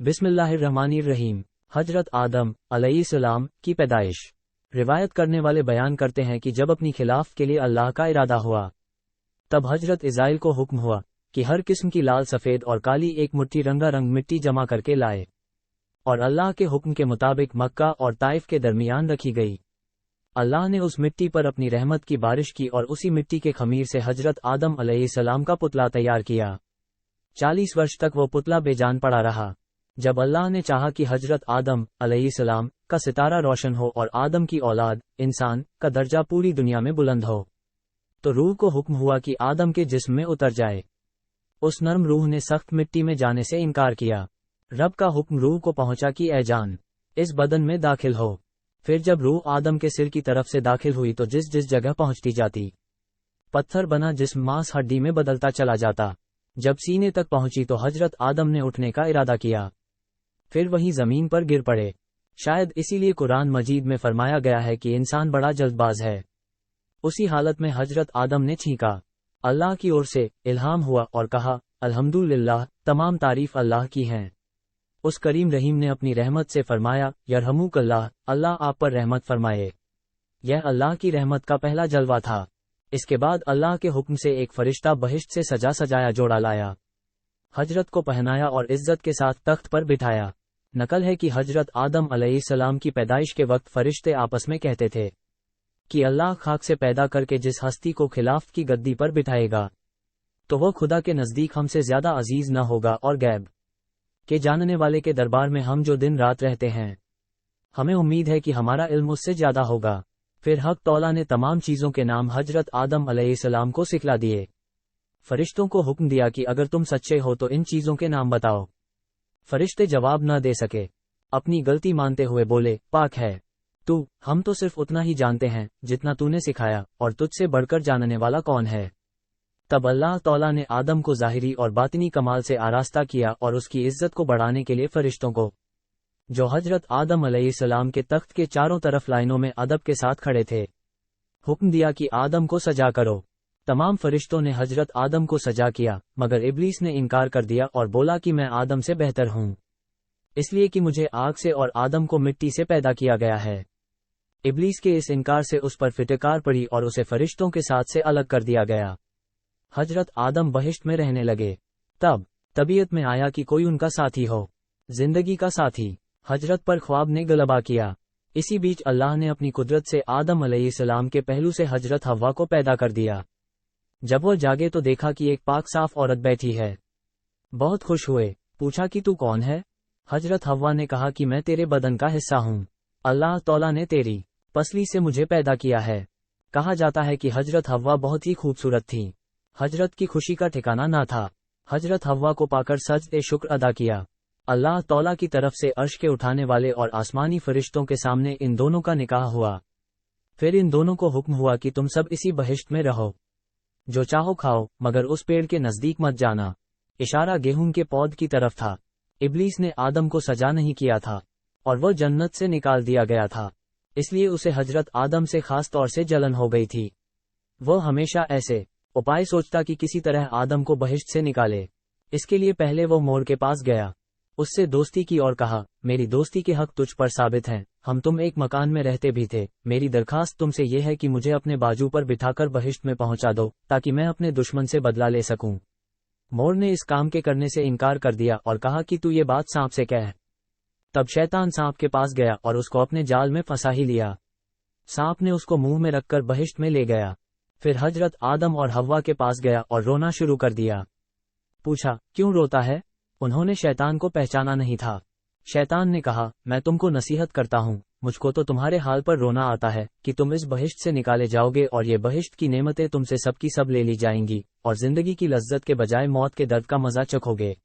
बिस्मिल्लाहिर्रहमानिर्रहीम। हजरत आदम अलैहिस्सलाम की पैदाइश। रिवायत करने वाले बयान करते हैं कि जब अपनी खिलाफ के लिए अल्लाह का इरादा हुआ, तब हजरत इज़राइल को हुक्म हुआ कि हर किस्म की लाल, सफ़ेद और काली एक मुट्ठी रंगारंग मिट्टी जमा करके लाए, और अल्लाह के हुक्म के मुताबिक मक्का और ताइफ के दरमियान रखी गई। अल्लाह ने उस मिट्टी पर अपनी रहमत की बारिश की और उसी मिट्टी के खमीर से हजरत आदम अलैहिस्सलाम का पुतला तैयार किया। 40 वर्ष तक वो पुतला बेजान पड़ा रहा। जब अल्लाह ने चाहा कि हजरत आदम अलैहिस्सलाम का सितारा रोशन हो और आदम की औलाद इंसान का दर्जा पूरी दुनिया में बुलंद हो, तो रूह को हुक्म हुआ कि आदम के जिस्म में उतर जाए। उस नर्म रूह ने सख्त मिट्टी में जाने से इनकार किया। रब का हुक्म रूह को पहुंचा कि ए जान, इस बदन में दाखिल हो। फिर जब रूह आदम के सिर की तरफ से दाखिल हुई तो जिस जिस जगह पहुंचती जाती, पत्थर बना जिस्म मांस हड्डी में बदलता चला जाता। जब सीने तक पहुंची तो हजरत आदम ने उठने का इरादा किया, फिर वहीं जमीन पर गिर पड़े। शायद इसीलिए कुरान मजीद में फरमाया गया है कि इंसान बड़ा जल्दबाज है। उसी हालत में हजरत आदम ने छींका। अल्लाह की ओर से इल्हाम हुआ और कहा, अल्हम्दुलिल्लाह, तमाम तारीफ अल्लाह की हैं। उस करीम रहीम ने अपनी रहमत से फरमाया, यरहमुकल्लाह, अल्लाह आप पर रहमत फरमाए। यह अल्लाह की रहमत का पहला जलवा था। इसके बाद अल्लाह के हुक्म से एक फरिश्ता बहिश्त से सजा सजाया जोड़ा लाया, हजरत को पहनाया और इज्जत के साथ तख्त पर बिठाया। नकल है कि हजरत आदम अलैहिस्सलाम की पैदाइश के वक्त फरिश्ते आपस में कहते थे कि अल्लाह खाक से पैदा करके जिस हस्ती को खिलाफत की गद्दी पर बिठाएगा, तो वह खुदा के नज़दीक हमसे ज्यादा अजीज न होगा, और गैब के जानने वाले के दरबार में हम जो दिन रात रहते हैं, हमें उम्मीद है कि हमारा इल्म उससे ज्यादा होगा। फिर हक तौला ने तमाम चीजों के नाम हजरत आदम अलैहिस्सलाम को सिखला दिए। फरिश्तों को हुक्म दिया कि अगर तुम सच्चे हो तो इन चीजों के नाम बताओ। फरिश्ते जवाब न दे सके। अपनी गलती मानते हुए बोले, पाक है तू, हम तो सिर्फ उतना ही जानते हैं जितना तूने सिखाया, और तुझसे बढ़कर जानने वाला कौन है। तब अल्लाह तौला ने आदम को ज़ाहिरी और बातिनी कमाल से आरास्ता किया और उसकी इज्जत को बढ़ाने के लिए फरिश्तों को, जो हजरत आदम अलैहिस्सलाम के तख्त के चारों तरफ लाइनों में अदब के साथ खड़े थे, हुक्म दिया कि आदम को सजा करो। तमाम फरिश्तों ने हजरत आदम को सजा किया, मगर इब्लीस ने इनकार कर दिया और बोला कि मैं आदम से बेहतर हूं, इसलिए कि मुझे आग से और आदम को मिट्टी से पैदा किया गया है। इब्लीस के इस इनकार से उस पर फिटकार पड़ी और उसे फरिश्तों के साथ से अलग कर दिया गया। हजरत आदम बहिश्त में रहने लगे। तब तबीयत में आया कि कोई उनका साथी हो, जिंदगी का साथी। हजरत पर ख्वाब ने गलबा किया। इसी बीच अल्लाह ने अपनी कुदरत से आदम अलैहिस्सलाम के पहलू से हजरत हव्वा को पैदा कर दिया। जब वो जागे तो देखा कि एक पाक साफ औरत बैठी है। बहुत खुश हुए। पूछा कि तू कौन है? हजरत हव्वा ने कहा कि मैं तेरे बदन का हिस्सा हूँ। अल्लाह तौला ने तेरी पसली से मुझे पैदा किया है। कहा जाता है कि हजरत हव्वा बहुत ही खूबसूरत थी। हजरत की खुशी का ठिकाना ना था। हजरत हव्वा को पाकर सज्दे शुक्र अदा किया। अल्लाह तौला की तरफ से अर्श के उठाने वाले और आसमानी फरिश्तों के सामने इन दोनों का निकाह हुआ। फिर इन दोनों को हुक्म हुआ कि तुम सब इसी बहिश्त में रहो, जो चाहो खाओ, मगर उस पेड़ के नजदीक मत जाना। इशारा गेहूं के पौध की तरफ था। इब्लीस ने आदम को सजा नहीं किया था और वह जन्नत से निकाल दिया गया था, इसलिए उसे हजरत आदम से खास तौर से जलन हो गई थी। वह हमेशा ऐसे उपाय सोचता कि किसी तरह आदम को बहिश्त से निकाले। इसके लिए पहले वो मोर के पास गया, उससे दोस्ती की और कहा, मेरी दोस्ती के हक तुझ पर साबित हैं। हम तुम एक मकान में रहते भी थे। मेरी दरखास्त तुमसे यह है कि मुझे अपने बाजू पर बिठाकर बहिश्त में पहुंचा दो, ताकि मैं अपने दुश्मन से बदला ले सकूं। मोर ने इस काम के करने से इनकार कर दिया और कहा कि तू ये बात सांप से कह। तब शैतान सांप के पास गया और उसको अपने जाल में फंसा ही लिया। सांप ने उसको मुंह में रखकर बहिश्त में ले गया। फिर हजरत आदम और हव्वा के पास गया और रोना शुरू कर दिया। पूछा, क्यों रोता है? उन्होंने शैतान को पहचाना नहीं था। शैतान ने कहा, मैं तुमको नसीहत करता हूँ, मुझको तो तुम्हारे हाल पर रोना आता है कि तुम इस बहिश्त से निकाले जाओगे और ये बहिश्त की नेमतें तुमसे सबकी सब ले ली जाएंगी, और जिंदगी की लज्जत के बजाय मौत के दर्द का मजा चखोगे।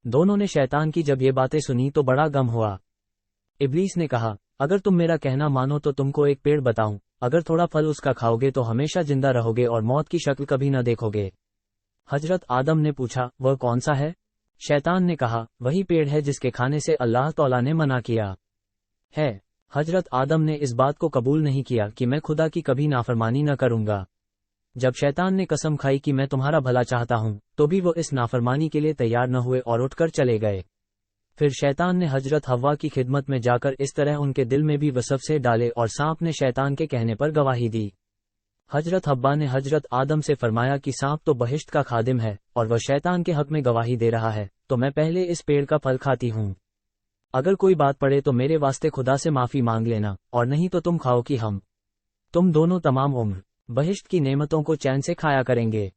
दोनों ने शैतान की जब ये बातें सुनी तो बड़ा गम हुआ। इब्लीस ने कहा, अगर तुम मेरा कहना मानो तो तुमको एक पेड़ बताऊं, अगर थोड़ा फल उसका खाओगे तो हमेशा जिंदा रहोगे और मौत की शक्ल कभी न देखोगे। हजरत आदम ने पूछा, वह कौन सा है? शैतान ने कहा, वही पेड़ है जिसके खाने से अल्लाह तौला ने मना किया है। हजरत आदम ने इस बात को कबूल नहीं किया कि मैं खुदा की कभी नाफरमानी न करूंगा। जब शैतान ने कसम खाई कि मैं तुम्हारा भला चाहता हूं, तो भी वो इस नाफरमानी के लिए तैयार न हुए और उठकर चले गए। پھر شیطان نے حضرت حوا کی خدمت میں جا کر اس طرح ان کے دل میں بھی وسوسے ڈالے اور سانپ نے شیطان کے کہنے پر گواہی دی۔ حضرت حوا نے حضرت آدم سے فرمایا کہ سانپ تو بہشت کا خادم ہے اور وہ شیطان کے حق میں گواہی دے رہا ہے، تو میں پہلے اس پیڑ کا پھل کھاتی ہوں۔ اگر کوئی بات پڑے تو میرے واسطے خدا سے معافی مانگ لینا، اور نہیں تو تم کھاؤ کہ تم دونوں تمام عمر بہشت کی نعمتوں کو چین سے کھایا کریں گے۔